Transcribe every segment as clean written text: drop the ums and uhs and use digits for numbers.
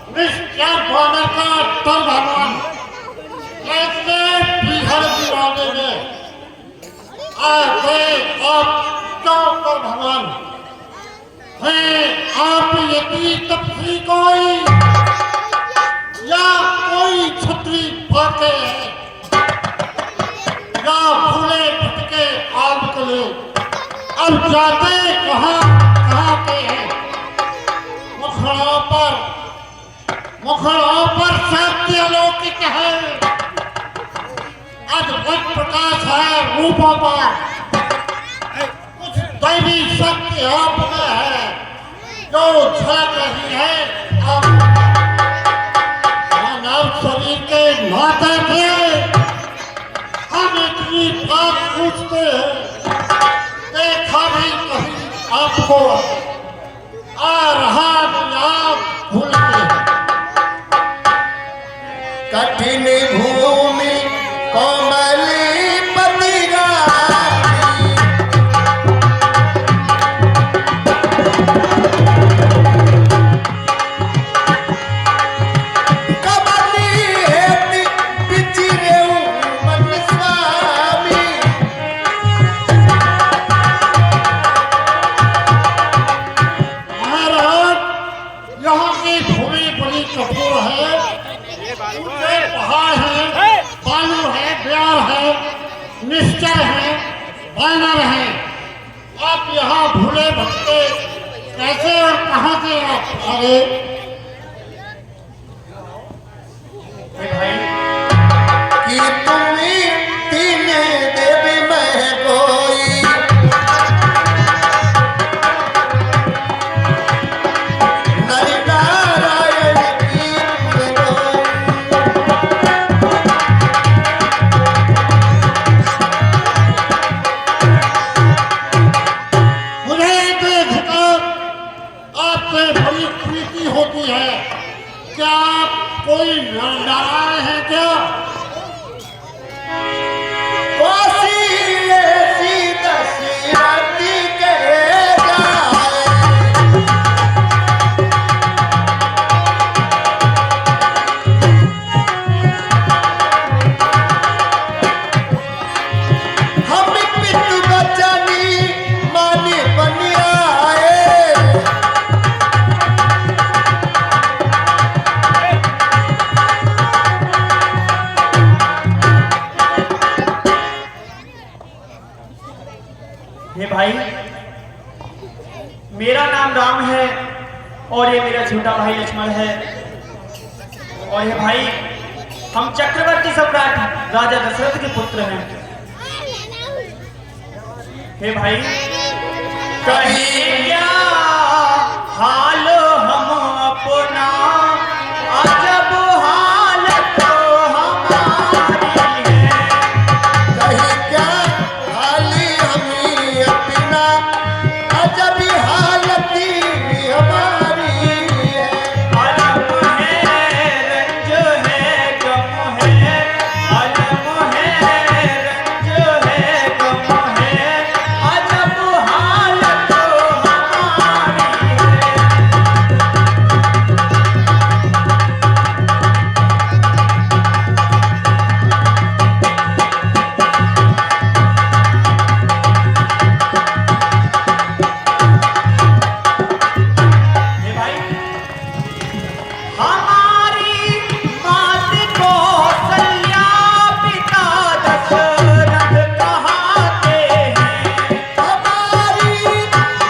निश्चर बानर का उत्तर भगवान ऐसे बिहड़ दीवाने में आते आप चौकर भगवान है। आप यदि तपसी कोई या कोई छतरी पाते हैं या भूले भटके आल कले अब जाते कहाँ कहाँ के हैं। मुखड़ों पर सत्य अलौकिक है, अद्भुत प्रकाश है रूपों पर, कुछ दैवी शक्ति आप में है जो झलक रही है। अब मानव शरीर के नाते थे हम इतनी बात पूछते हैं, देखा भी कहीं आपको आ रहा आप भूलते हैं। कठिन भूमि कोमली पतिगा कबली हेति बिचिरे मन स्वामी। महाराज यहाँ की भूमि बड़ी कठोर है, पहाड़ है, बालू है, ब्यार है, निश्चय है, बानर है। आप यहाँ भूले भटके कैसे और कहाँ से आप आए? कि तुम्ही तीन देवी में कोई नर नारायण की मुझे देखकर आपसे बड़ी प्रीति होती है। क्या आप कोई नारायण है क्या? कोसी ऐसी दशरथी के जाए हम पितु बचनी मानी बनी आए। हे भाई, मेरा नाम राम है और ये मेरा छोटा भाई लक्ष्मण है। और ये भाई हम चक्रवर्ती सम्राट राजा दशरथ के पुत्र हैं। हे भाई, कहीं क्या हाल हम अपना अजब हाल तो हमारी है। कहीं क्या हाली हमी अपना अजब हालती हमारी है। अलम है रंज है गम है, अलम है रंज है गम है, अजब हालत हमारी है। हे भाई, हमारी मात कौशल्या पिता दशरथ कहाते हैं। हमारी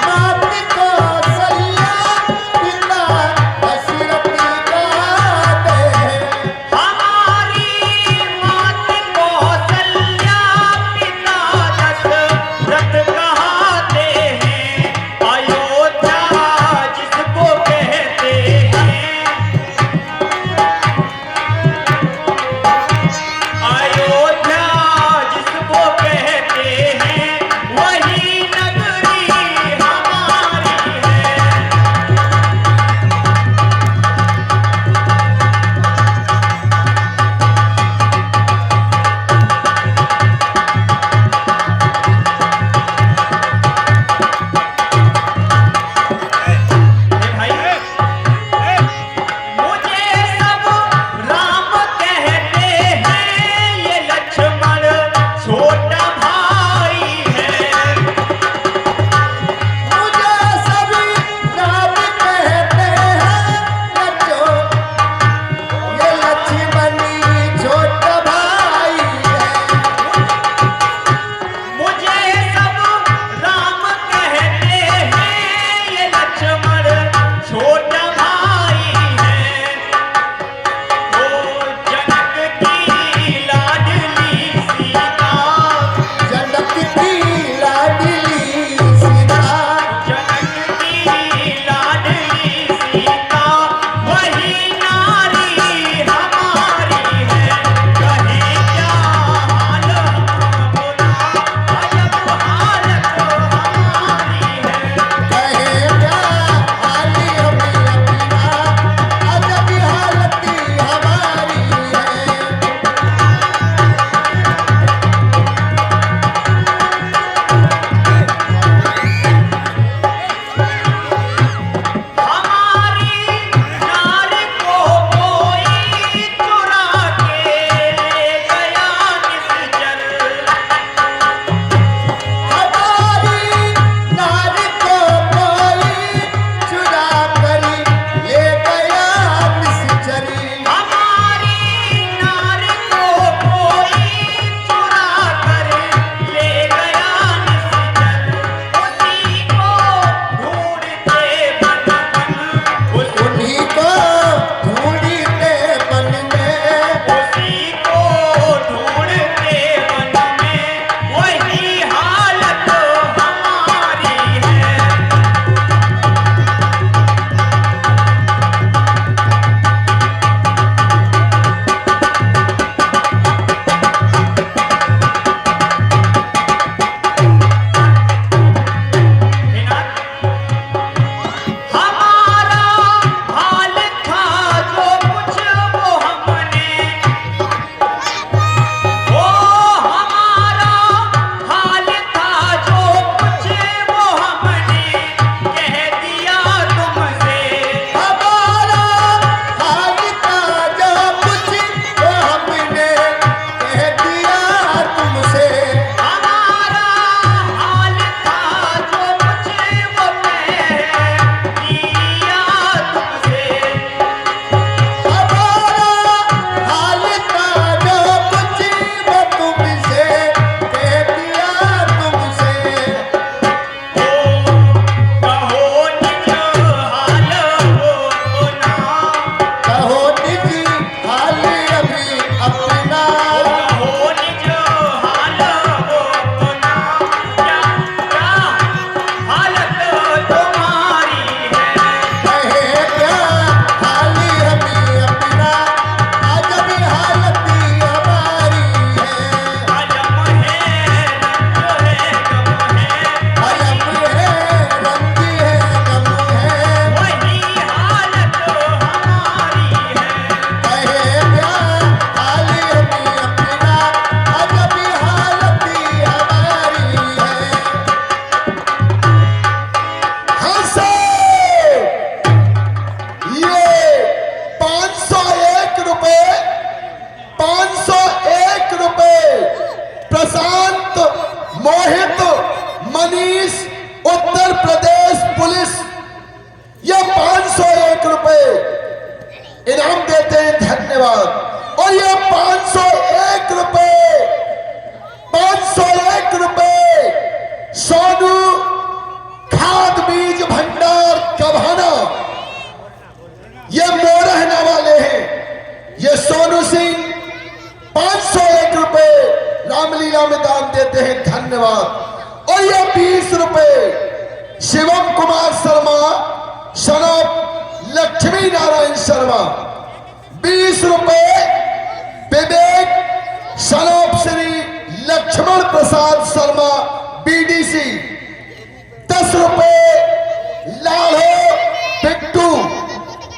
मात कौशल्या पिता दशरथ गाते हैं। हमारी मात कौशल्या पिता दशरथ कहाते हैं। अयोध्या जिसको कहते हैं, इनाम देते हैं, धन्यवाद। और ये 501 रुपए, 501 रुपए सोनू खाद बीज भंडार कभाना, ये मोरहना वाले हैं। ये सोनू सिंह 501 रुपए रामलीला में दान देते हैं, धन्यवाद। और ये 20 रुपए शिवम कुमार शर्मा सनॉफ लक्ष्मी नारायण शर्मा, 20 रुपए विवेक सनॉफ श्री लक्ष्मण प्रसाद शर्मा बीडीसी, 10 रुपए लाड़ो बिट्टू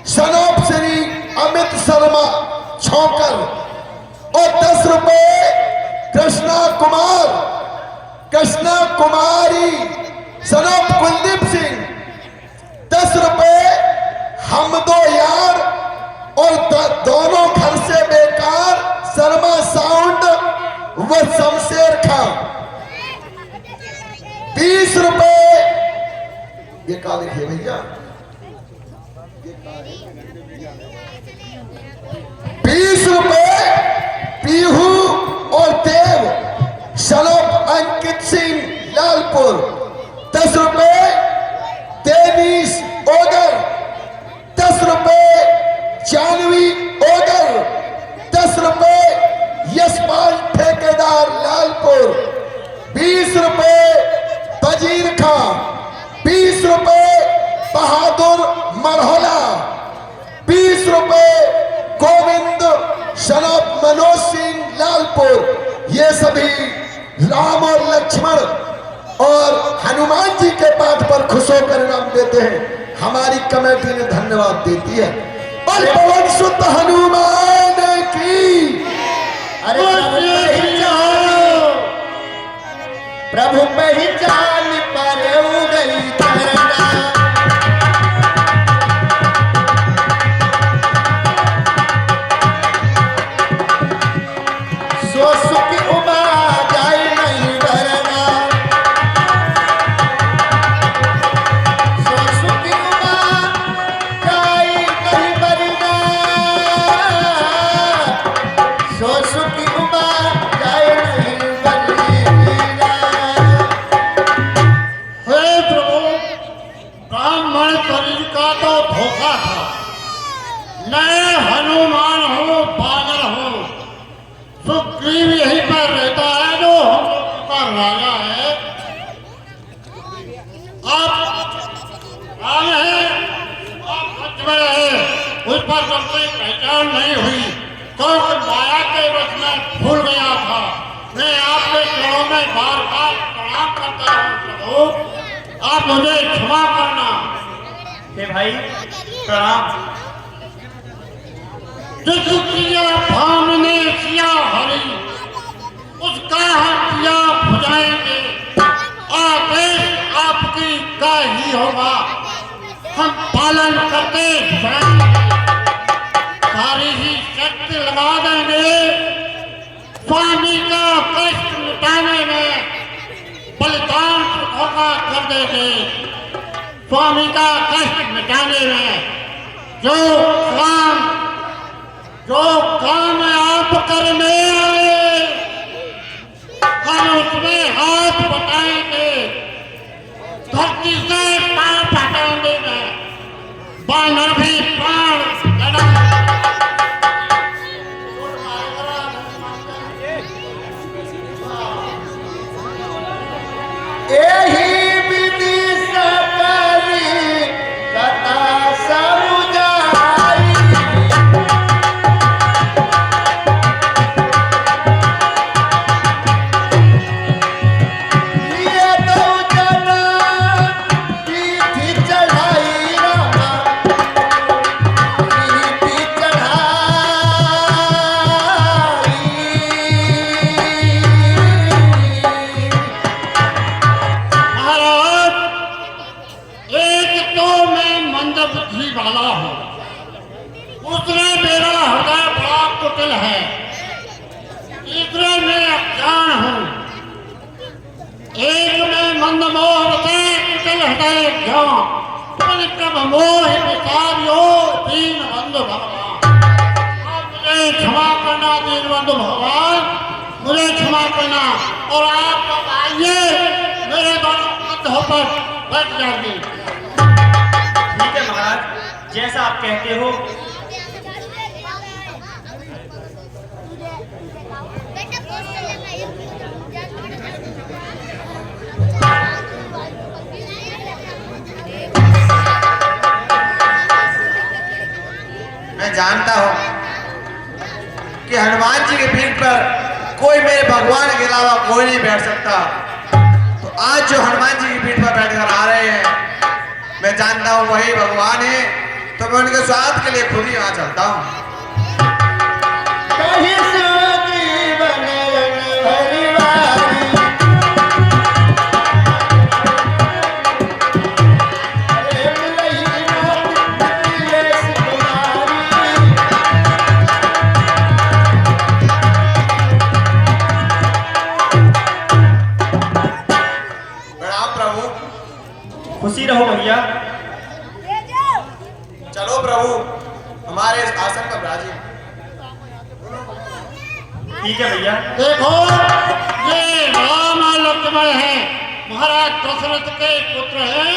सनॉफ श्री अमित शर्मा छौकर, और 10 रुपए कृष्णा कुमारी सनॉफ कुलदीप सिंह, 10 रुपए हम दो यार और दोनों घर से बेकार शर्मा साउंड व शमशेर खां, 20 रुपए। ये क्या लिखे भैया? 20 रुपए पीहू और देव सनॉफ अंकित सिंह लालपुर, 10 रुपए देवीश ओगर, 10 रुपए जानवी ओगर, 10 रुपए यशपाल ठेकेदार लालपुर, 20 रुपए वजीर खां, 20 रुपए बहादुर मरहोला, 20 रुपए गोविंद सनॉफ मनोज सिंह लालपुर। ये सभी राम और लक्ष्मण और हनुमान जी के पाठ पर खुश होकर इनाम देते हैं। हमारी कमेटी ने धन्यवाद देती है। और पवन सुत हनुमान की। अरे प्रभु पहचान पर गई तरंगा, सो सुखी उमा जाए नहीं वरना, सो सुखी उमा जाए नहीं वरना, सो सुखी उमा जाए नहीं वरना। हे प्रभु, ब्राह्मण शरीर का तो धोखा था। मैं हनुमान हूँ, बानर हूँ, सुग्रीव यहीं पर रहता है जो हम लोगों का राजा है। आप राम है, आप लक्ष्मण है, उस पर सबसे पहचान नहीं हुई क्योंकि माया के वश में भूल गया था। मैं आपके चरणों में बार बार प्रणाम करता हूँ प्रभु, आप मुझे क्षमा करना। हे भाई प्रणाम। जिस किया भाम ने किया हरि, उसका हम किया भुजाएंगे। आदेश आपकी का ही होगा, हम पालन करते जाएंगे। सारी ही शक्ति लगा देंगे स्वामी का कष्ट मिटाने में, बलिदान होगा कर देंगे स्वामी का कष्ट मिटाने में। जो काम आप करने आए, हम उसमें हाथ बटाएंगे, धरती से पाप हटाने में बानर भी प्राण लड़ाएंगे। एही विधि सकली कथा समुझाई, लिए दो जना पीठी चढ़ाई रामा, पीठी चढ़ाई। महाराज, एक तो मैं मंदबुद्धि वाला हूँ, दूसरे मेरा हृदय बड़ा कुटिल है, तीसरे मैं अज्ञान हूँ, एक में मंदमोह हृदय कुटिल हृदय ज्ञान, प्रभु मोह विचार्यो दीन बंधु भगवान। मुझे क्षमा करना दीनबंधु भगवान, मुझे क्षमा करना। और आप आइए मेरे दोनों कंधों पर बैठ जाइए। ठीक है महाराज, जैसा आप कहते हो। मैं जानता हूं कि हनुमान जी के पीठ पर कोई मेरे भगवान के अलावा कोई नहीं बैठ सकता। तो आज जो हनुमान जी की पीठ पर बैठकर आ रहे हैं, मैं जानता हूं वही भगवान है। तो मैं उनके स्वागत के लिए खुद ही यहाँ चलता हूँ। खुशी रहो भैया। चलो प्रभु, हमारे इस आसन पर विराजिए। ठीक है भैया। देखो, ये राम लक्ष्मण है, महाराज दशरथ के पुत्र हैं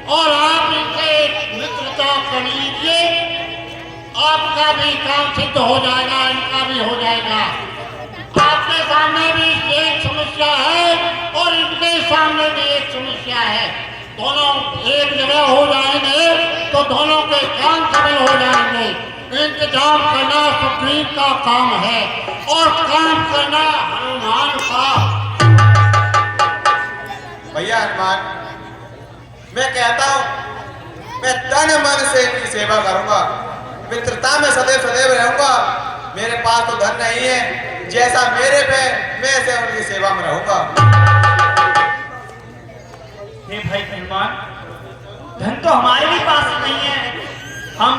और आप इनसे मित्रता कर लीजिए। आपका भी काम सिद्ध हो जाएगा, इनका भी हो जाएगा। आपके सामने भी एक समस्या है और इनके सामने भी एक समस्या है। दोनों एक जगह हो जाएंगे तो दोनों के काम सफल हो जाएंगे। इंतजाम करना सुग्रीव का काम है और काम करना हनुमान का। भैया हनुमान, मैं कहता हूँ मैं तन मन से इनकी सेवा करूंगा, मित्रता में सदैव सदैव रहूंगा। मेरे पास तो धन नहीं है, जैसा मेरे पे मैं से उनकी सेवा में रहूंगा। हे भाई हनुमान, धन तो हमारे भी पास नहीं है। हम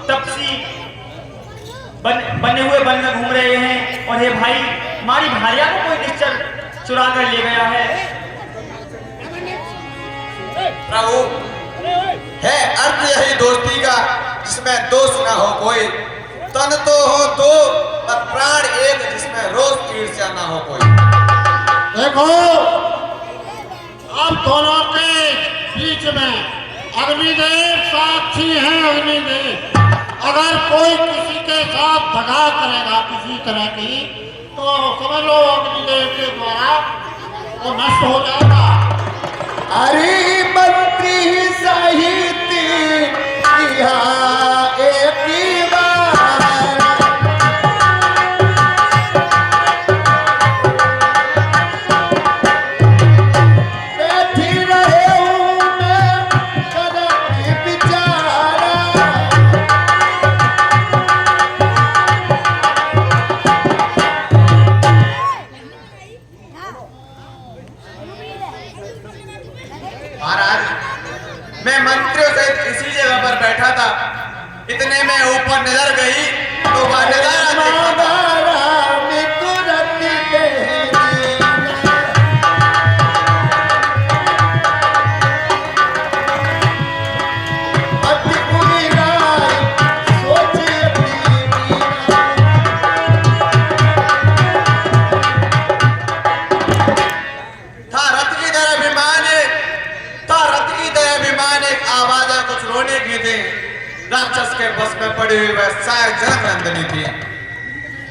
तपसी बने हुए वन में घूम रहे हैं और हे भाई, हमारी भार्या को कोई निश्चर चुरा कर ले गया है। प्रभु, है अर्थ यही दोस्ती का जिसमें दोष न हो कोई। तन तो हो दो और प्राण एक, जिसमें रोज ईर्ष्या न हो कोई। देखो, अब दोनों के बीच में अग्निदेव साक्षी हैं। अग्निदेव अगर कोई किसी के साथ दगा करेगा किसी तरह की, तो समझ लो अग्निदेव के द्वारा वो नष्ट हो जाएगा। अरे मंत्री सहित यहाँ एक ही बार बैठी रहे हूँ मैं करके बिचारा। महाराज, मैं मंत्रियों सहित इसी जगह पर बैठा था, इतने में ऊपर नजर गई तो वह नजारा राक्षस के बस में पड़ी हुई वह सहायक जनक नंदिनी थी।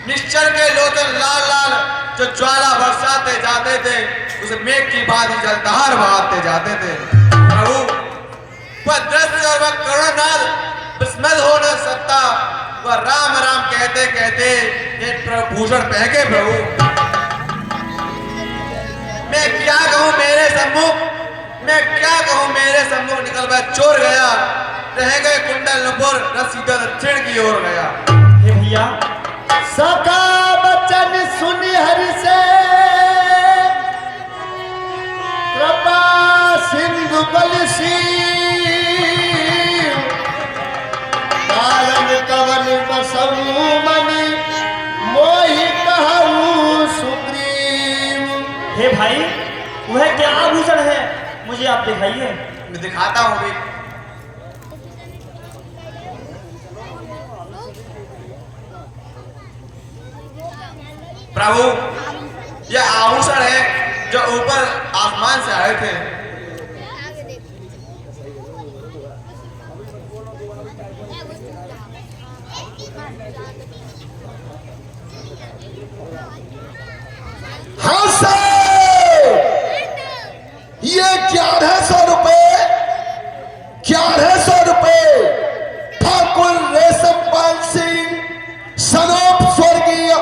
निश्चल के लोचन लाल लाल जो ज्वाला बरसाते जाते थे, उस मेघ की भांति जलधार बहाते जाते थे। प्रभु, वह दृश्य और वह करुणानाद विस्मृत हो न सकता। वह राम राम कहते कहते ये भूषण पहके। प्रभु, मैं क्या कहूँ मेरे सम्मुख, मैं क्या कहूँ मेरे सम्मुख निकल वह चोर गया। रह गए कुंडल नुपुर, न सीधा दक्षिण की ओर गया। हे भैया, सका बचन सुनि हरि से कृपा सिंधु बलसी। कारण कवन बसऊ मनि मोहि कहऊ सुग्रीव। हे भाई, वह क्या आभूषण है, मुझे आप दिखाइए। मैं दिखाता हूँ भी। प्रभु, यह आभूषण है जो ऊपर आसमान से आए थे। हाँ सर, ये 1100 रुपए, 1100 रुपए ठाकुर रेशमपाल सिंह सनोप स्वर्गीय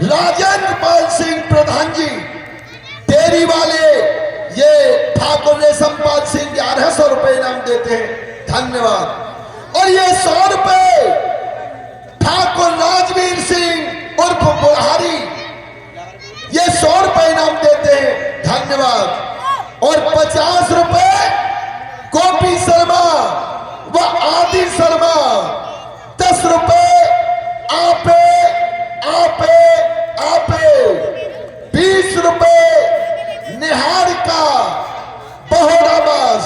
राजेंद्र पाल सिंह प्रधान जी डेयरी वाले, ये ठाकुर रेशमपाल सिंह 1100 रुपए इनाम देते हैं, धन्यवाद। और ये 100 रुपए ठाकुर राजवीर सिंह उर्फ बुढ़ारी, ये 100 रुपए इनाम देते हैं, धन्यवाद। और 50 रुपए गोपी शर्मा व आदि शर्मा, 10 रुपए आपे आपे आपे, 20 रुपए निहारिका बहोराबास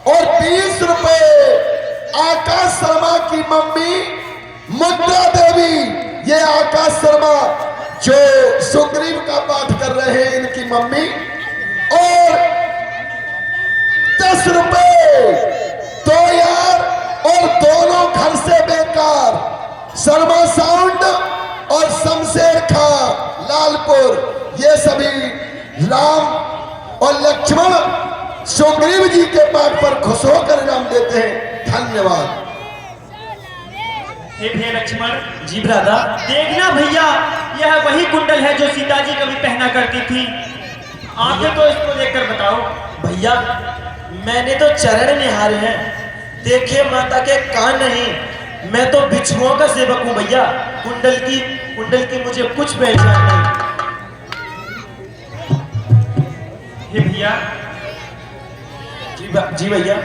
और 20 रुपए आकाश शर्मा की मम्मी मुद्रा देवी। ये आकाश शर्मा जो सुग्रीव का पाठ कर रहे हैं, इनकी मम्मी। और 10 रुपए तो यार, और दोनों घर से बेकार शर्मा साउंड और शमशेर खां लालपुर, ये सभी राम और लक्ष्मण सुग्रीव जी के पाठ पर खुश होकर इनाम देते हैं, धन्यवाद। हे भैया लक्ष्मण जी, ब्रदर देखना भैया, यह वही कुंडल है जो सीता जी कभी पहना करती थी। आपने तो इसको देखकर बताओ। भैया मैंने तो चरण निहारे हैं, देखे माता के कान नहीं। मैं तो बिच्छुओं का सेवक हूँ भैया, कुंडल की मुझे कुछ पहचान नहीं। हे भैया जी भैया,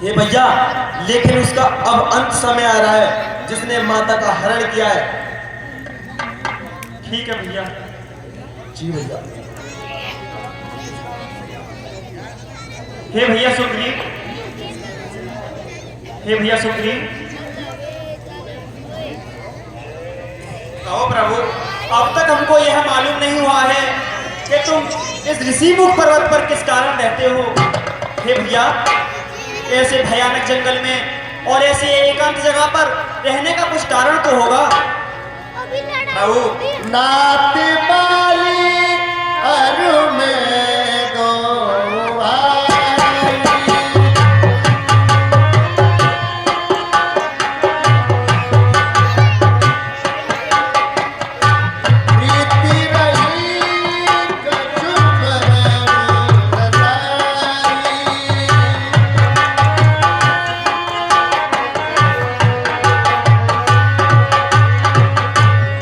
ये भैया, लेकिन उसका अब अंत समय आ रहा है, जिसने माता का हरण किया है। ठीक है भैया। जी भैया। हे भैया सुग्रीव, हे भैया सुग्रीव, कहो प्रभु। अब तक हमको यह मालूम नहीं हुआ है कि तुम इस ऋषिमुख पर्वत पर किस कारण रहते हो। हे भैया, ऐसे भयानक जंगल में और ऐसे एकांत जगह पर रहने का कुछ कारण तो होगा। प्रभु, नात बाली अरु में दो भाई, प्रीति रही कछु करनी रजाई।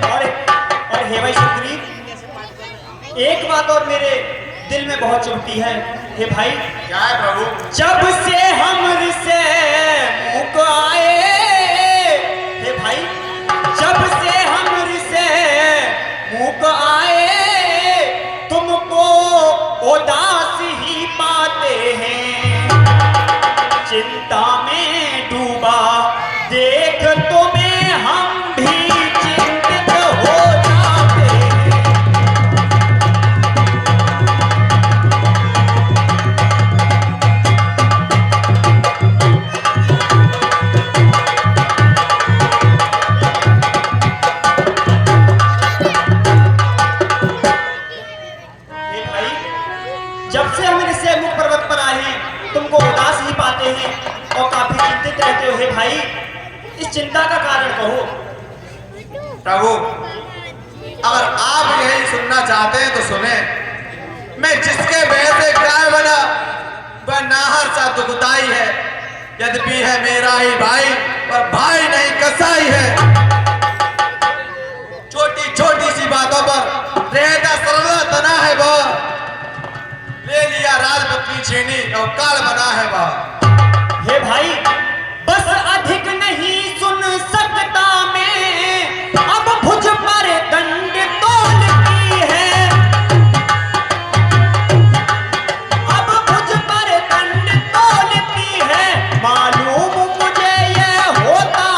और हे भाई सुग्रीव, एक बात और मेरे दिल में बहुत चुभती है। हे भाई, क्या है प्रभु? जब से हम से मुक आए, हे भाई, जब से हम से मुक आए, तुमको उदास ही पाते हैं। चिंता में डूबा देख तुम्हें हम भी चिंतित हो जाते हैं। हे भाई, जब से हम इससे मुख पर्वत पर आए हैं, तुमको उदास ही पाते हैं और काफी चिंतित रहते हो। हे भाई, इस चिंता का कारण कहो। प्रभु, अगर आप यही सुनना चाहते हैं तो सुने। मैं जिसके वजह से गाय बना वह नाहर सा दुखदाई है। यद्यपि है मेरा ही भाई, पर भाई नहीं कसाई है। छोटी छोटी सी बातों पर रहता सरला तना है वह। ले लिया राजपत्नी छीनी और काल बना है वह। हे भाई, बस अधिक नहीं सुन सकता मैं, अब भुज पर दंड तोलती है। अब भुज पर दंड तोलती है, मालूम मुझे ये होता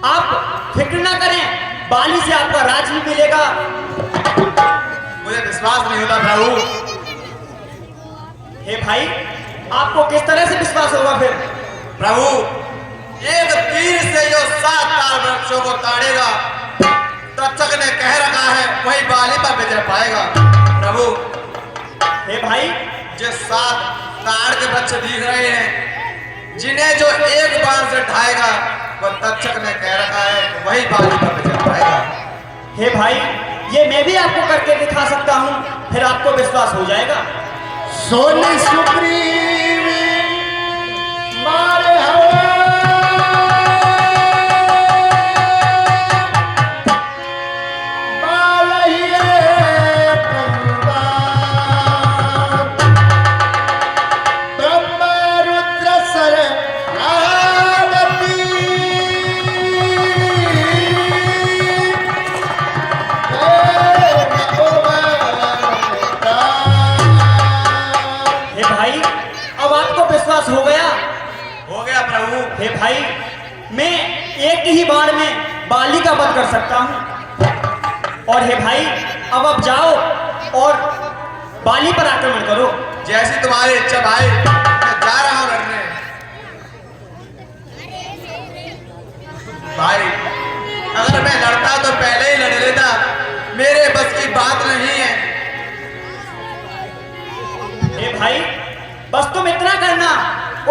आप फिक्र ना करें, बाली से आपका राज भी मिलेगा। मुझे विश्वास नहीं होता प्रभु। हे भाई, आपको किस तरह से विश्वास होगा फिर? प्रभु, एक तीर से जो 7 ताल वृक्षों को ताड़ेगा, तक्षक ने कह रखा है वही बाली पर विजय पाएगा। प्रभु, हे भाई, जो 7 ताड़ के वृक्ष दिख रहे हैं, जिन्हें जो एक बाण से ढाएगा, वह तक्षक ने कह रखा है वही बाली पर विजय पाएगा। हे भाई, ये मैं भी आपको करके दिखा सकता हूँ, फिर आपको विश्वास हो जाएगा। सोनी सुग्रीव मारे हवा बालहिए ब्रह्म रुद्र सर आरती हे भाई, अब आपको विश्वास हो गया? हो गया प्रभु। हे भाई, मैं एक ही बाण में बाली का वध कर सकता हूँ। और हे भाई, अब आप जाओ और बाली पर आक्रमण करो। जैसी तुम्हारी इच्छा भाई, मैं जा रहा हूं लड़ने। भाई, अगर मैं लड़ता तो पहले ही लड़ लेता, मेरे बस की बात नहीं है। हे भाई, बस तुम इतना करना,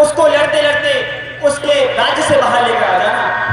उसको लड़ते लड़ते उसके राज्य से बाहर लेकर आ जाना।